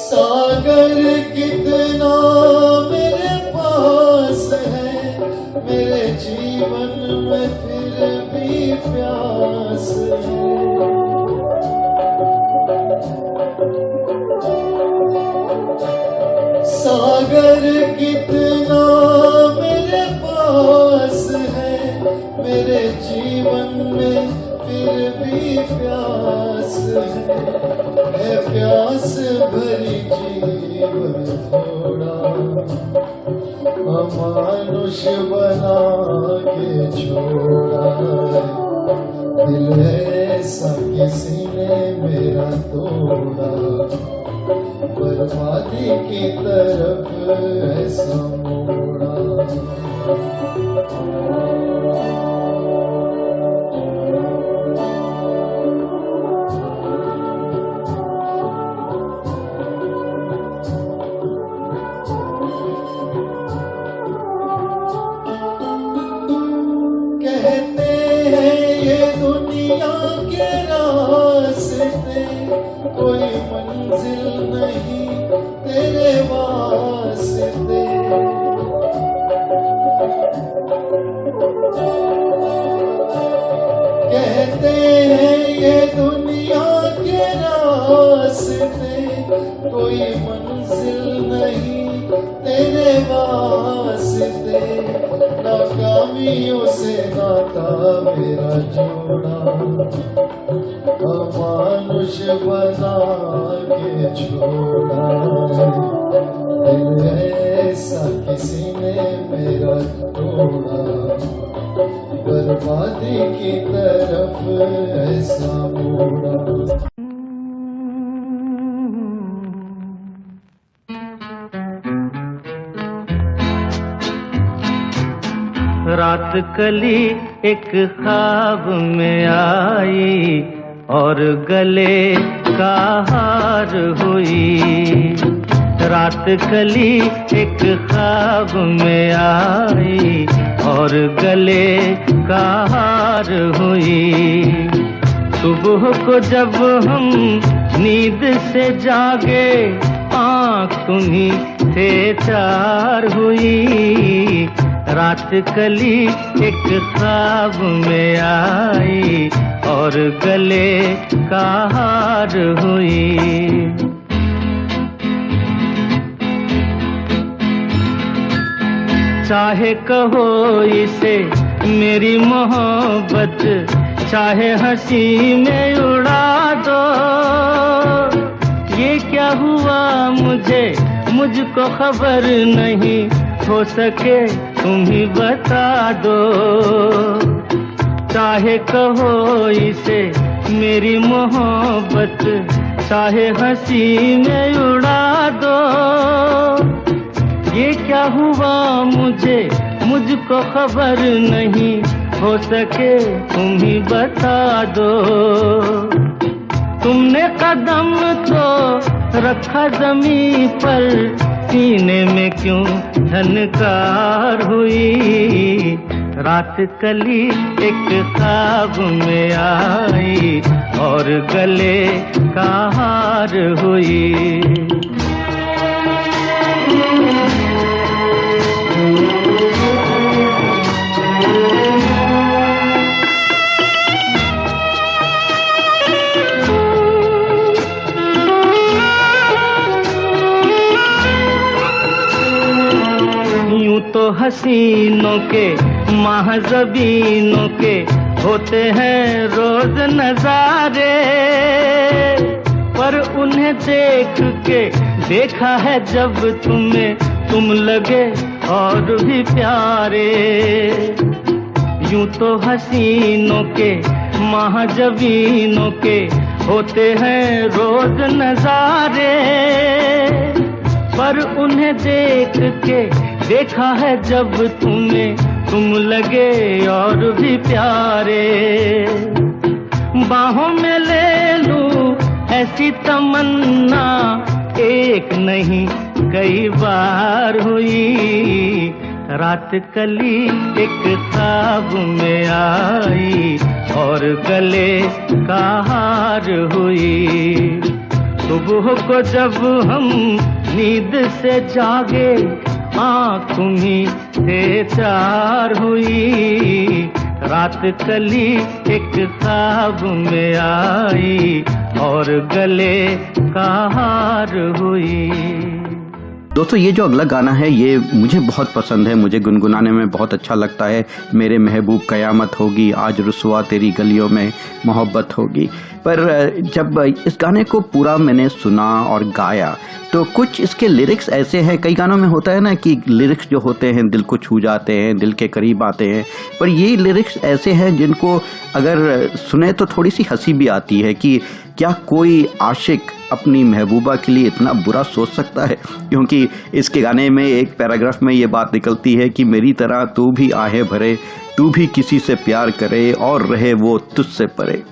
सागर कितना मेरे पास है, मेरे जीवन में फिर भी प्यास है। सागर कितना मेरे पास है, मेरे जीवन में फिर भी प्यास है प्यास भरी जीवन थोड़ा, अमानुष बना के छोड़ा। दिल ऐसा किसी ने मेरा तोड़ा, बर्बादी की तरफ ऐसा मोड़ा। कहते हैं ये दुनिया के रास्ते कोई मंजिल नहीं तेरे वास्ते। कहते हैं ये दुनिया के रास्ते कोई मंजिल नहीं तेरे वास्ते। नाकामियों से नाता मेरा जोड़ा, अमानुष बना के छोड़ा। दिल ऐसा किसी ने मेरा तोड़ा, बर्बादी की तरफ ऐसा मोड़ा। रात कली एक ख्वाब में आई और गले का हार हुई। रात कली एक ख्वाब में आई और गले का हार हुई। सुबह को जब हम नींद से जागे आँख तुम्हीं से चार हुई। रात कली एक ख्वाब में आई और गले का हार हुई। चाहे कहो इसे मेरी मोहब्बत, चाहे हंसी में उड़ा दो। ये क्या हुआ मुझको खबर नहीं, हो सके तुम ही बता दो। चाहे कहो इसे मेरी मोहब्बत, चाहे हंसी में उड़ा दो। ये क्या हुआ मुझको खबर नहीं, हो सके तुम ही बता दो। तुमने कदम तो रखा जमीन पर, सीने में क्यों झनकार हुई। रात कली एक ख्वाब में आई और गले का हार हुई। तो हसीनों के महज़बीनों के होते हैं रोज नजारे, पर उन्हें देख के देखा है जब तुम्हें, तुम लगे और भी प्यारे। यूं तो हसीनों के महज़बीनों के होते हैं रोज नजारे, पर उन्हें देख के देखा है जब तुम्हें, तुम लगे और भी प्यारे। बाहों में ले लूं ऐसी तमन्ना, एक नहीं कई बार हुई। रात कली एक ख्वाब में आई और गले का हार हुई। सुबह को जब हम नींद से जागे आँख तुम्हीं से चार हुई। रात कली एक ख्वाब में आई और गले का हार हुई। दोस्तों ये जो अगला गाना है ये मुझे बहुत पसंद है, मुझे गुनगुनाने में बहुत अच्छा लगता है। मेरे महबूब कयामत होगी, आज रुसवा तेरी गलियों में मोहब्बत होगी। पर जब इस गाने को पूरा मैंने सुना और गाया तो कुछ इसके लिरिक्स ऐसे हैं, कई गानों में होता है ना कि लिरिक्स जो होते हैं दिल को छू जाते हैं, दिल के करीब आते हैं, पर ये लिरिक्स ऐसे हैं जिनको अगर सुने तो थोड़ी सी हंसी भी आती है कि क्या कोई आशिक अपनी महबूबा के लिए इतना बुरा सोच सकता है? क्योंकि इसके गाने में एक पैराग्राफ में ये बात निकलती है कि मेरी तरह तू भी आहें भरे, तू भी किसी से प्यार करे और रहे वो तुझसे परे।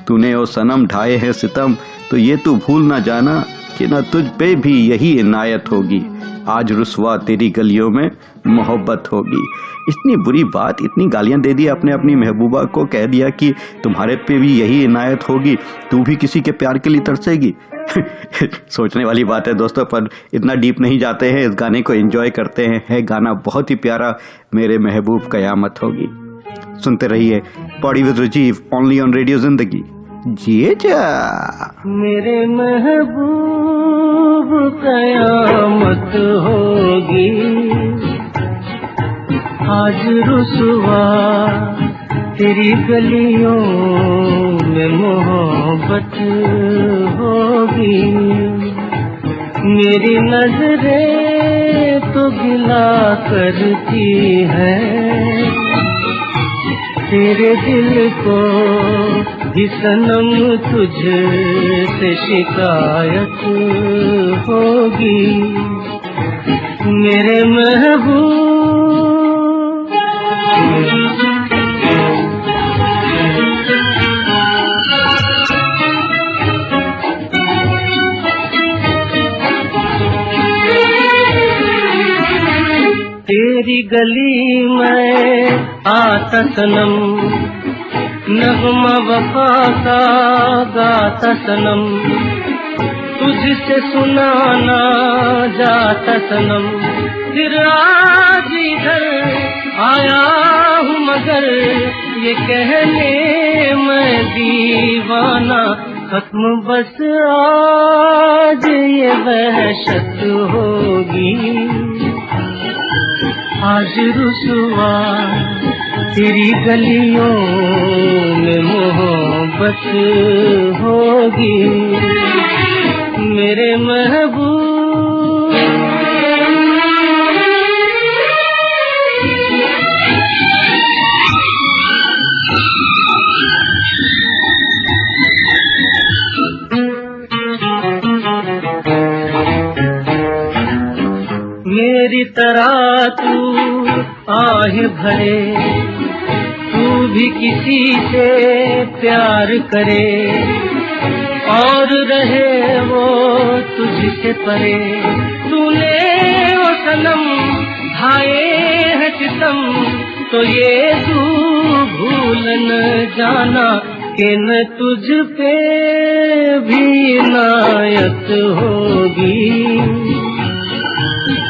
तूने ओ सनम ढाए है सितम, तो ये तू भूल ना जाना कि न तुझ पे भी यही इनायत होगी। आज रुसवा तेरी गलियों में मोहब्बत होगी। इतनी बुरी बात, इतनी गालियां दे दी आपने अपनी महबूबा को, कह दिया कि तुम्हारे पे भी यही इनायत होगी, तू भी किसी के प्यार के लिए तरसेगी। सोचने वाली बात है दोस्तों, पर इतना डीप नहीं जाते हैं, इस गाने को एंजॉय करते हैं। है गाना बहुत ही प्यारा, मेरे महबूब कयामत होगी। सुनते रहिए party with Rajiv, only on radio Zindagi. जिए जा मेरे महबूब कयामत होगी, आज रुसवा तेरी गलियों में मोहब्बत होगी। मेरी नजरें तो गिला करती हैं, तेरे दिल को भी सनम तुझसे शिकायत होगी। मेरे महबूब तेरी गली में आता सनम, नगमा वफा का गाता सनम, तुझसे सुनाना जाता सनम। फिर आज इधर आया हूँ मगर ये कहने मैं दीवाना, खत्म बस आज ये वहशत होगी। आज रुसवा तेरी गलियों में मोहब्बत होगी। मेरे महबूब मेरी तरह तू आहें भरे, तू भी किसी से प्यार करे और रहे वो तुझसे परे। तूने वो सनम ढाए है सितम, तो ये तू भूल न जाना कि न तुझ पे भी इनायत होगी।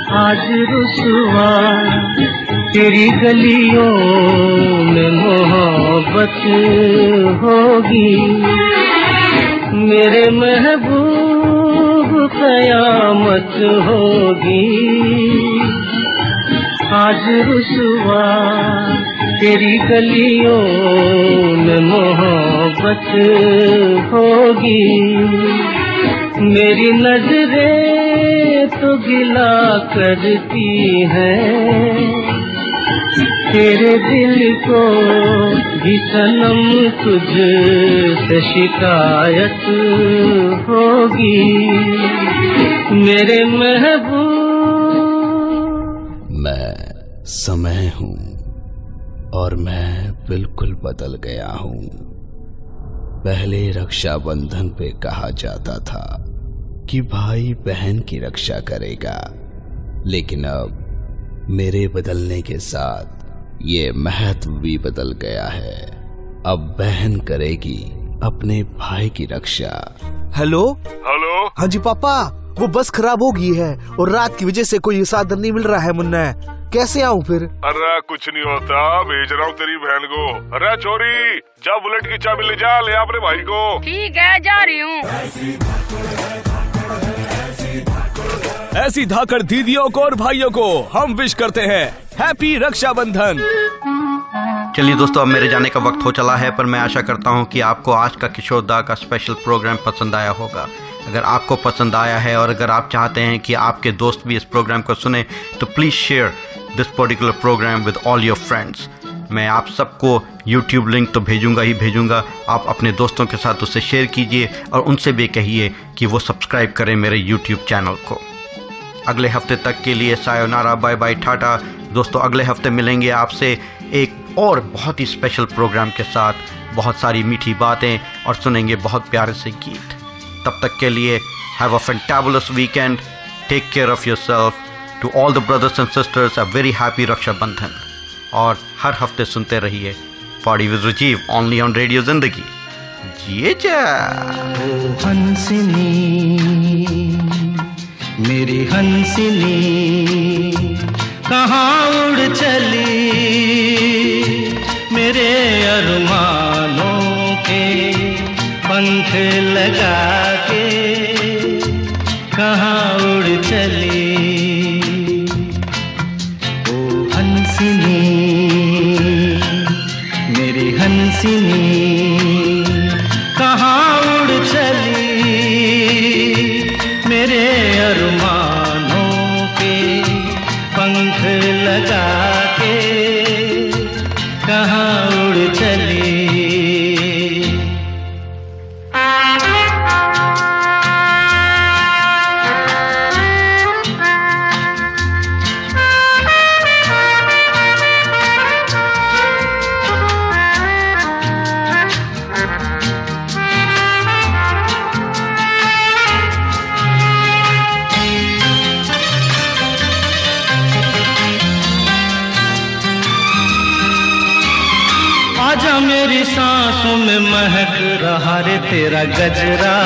आज रुसवा तेरी गलियों में मोहब्बत होगी। मेरे महबूब कयामत होगी। आज रुसवा तेरी गलियों में मोहब्बत होगी। मेरी नजरें तो गिला करती हैं, तेरे दिल को भी सनम तुझसे शिकायत होगी। मेरे महबूब मैं समय हूँ और मैं बिल्कुल बदल गया हूँ। पहले रक्षाबंधन पे कहा जाता था कि भाई बहन की रक्षा करेगा, लेकिन अब मेरे बदलने के साथ ये महत्व भी बदल गया है। अब बहन करेगी अपने भाई की रक्षा। Hello hello. हाँ जी पापा, वो बस खराब हो गई है और रात की वजह से कोई साधन नहीं मिल रहा है मुन्ना। कैसे आऊँ फिर? अरे कुछ नहीं होता, भेज रहा हूँ तेरी बहन को। अरे छोरी, जा बुलेट की चाबी ले जा, ले अपने भाई को। ठीक है, जा रही हूँ। ऐसी धाकड़ दीदियों को और भाइयों को हम विश करते हैं हैप्पी रक्षाबंधन। चलिए दोस्तों, अब मेरे जाने का वक्त हो चला है, पर मैं आशा करता हूँ कि आपको आज का किशोर दा का स्पेशल प्रोग्राम पसंद आया होगा। अगर आपको पसंद आया है और अगर आप चाहते हैं कि आपके दोस्त भी इस प्रोग्राम को सुने, तो please share this particular programme with all your friends. मैं आप सबको YouTube लिंक तो भेजूंगा ही भेजूंगा। आप अपने दोस्तों के साथ उसे शेयर कीजिए और उनसे भी कहिए कि वो सब्सक्राइब करें मेरे YouTube चैनल को। अगले हफ्ते तक के लिए सायोनारा, बाय बाय, टाटा। दोस्तों अगले हफ्ते मिलेंगे आपसे एक और बहुत ही स्पेशल प्रोग्राम के साथ, बहुत सारी मीठी बातें और सुनेंगे बहुत प्यारे से गीत। तब तक के लिए have a fantabulous weekend, take care of yourself. To all the brothers and sisters a very happy Rakshabandhan. और हर हफ्ते सुनते रहिए party with Rajiv only on radio Zindagi. जिए जा हंसिनी, मेरी हंसिनी कहाँ उड़ चली, मेरे अरमानों के पंख लगा के कहाँ उड़ चली। ओ हंसिनी, मेरी हंसिनी कहाँ उड़ चली, मेरे अरमानों के पंख लगा के कहाँ उड़ चली। आजा मेरी सांसों में महक रहा रे तेरा गजरा,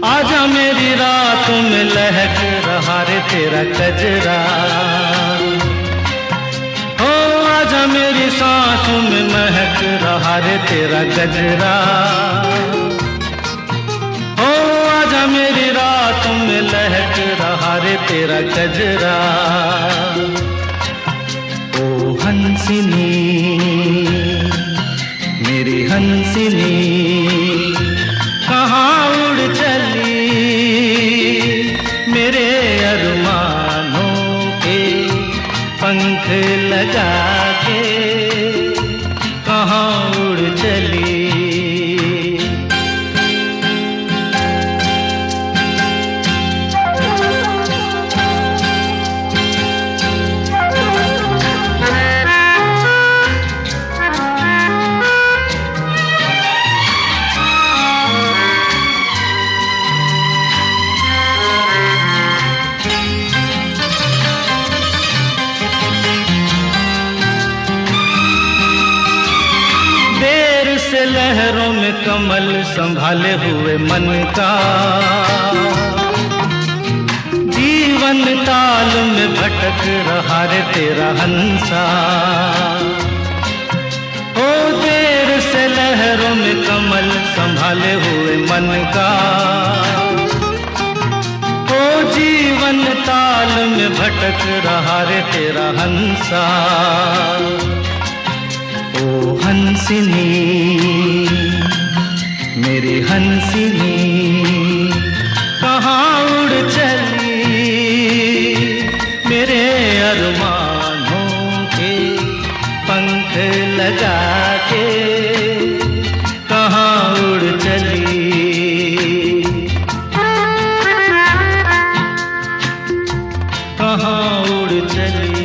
आजा मेरी रातों में लहक रहा रे तेरा गजरा। ओ आजा मेरी सांसों में महक रहा रे तेरा गजरा। ओ आजा मेरी रातों में लहक रहा रे तेरा गजरा। ओ हंसिनी, मेरी हंसिनी कहाँ उड़ चली, मेरे अरमानों के पंख लगा के कहाँ उड़ चली। लहरों में कमल संभाले हुए मन का, जीवन ताल में भटक रहा रे तेरा हंसा। ओ देर से लहरों में कमल संभाले हुए मन का, ओ जीवन ताल में भटक रहा रे तेरा हंसा। ओ हंसिनी, मेरी हंसिनी कहाँ उड़ चली, मेरे अरमानों के पंख लगा के कहाँ उड़ चली। कहाँ उड़ चली।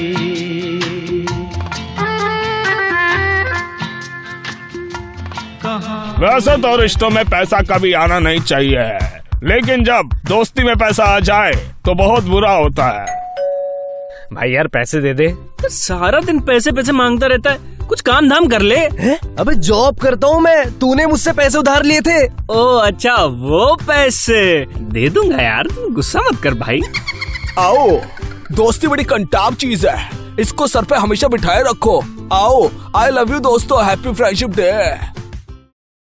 वैसे तो रिश्तों में पैसा कभी आना नहीं चाहिए, लेकिन जब दोस्ती में पैसा आ जाए तो बहुत बुरा होता है। भाई यार पैसे दे दे। सारा दिन पैसे पैसे मांगता रहता है, कुछ काम धाम कर ले। अबे जॉब करता हूँ मैं, तूने मुझसे पैसे उधार लिए थे। ओ अच्छा वो पैसे दे दूंगा यार, तुम गुस्सा मत कर भाई। आओ, दोस्ती बड़ी कंटाप चीज है, इसको सर पे हमेशा बिठाए रखो। आओ, आई लव यू दोस्तों, हैप्पी फ्रेंडशिप डे।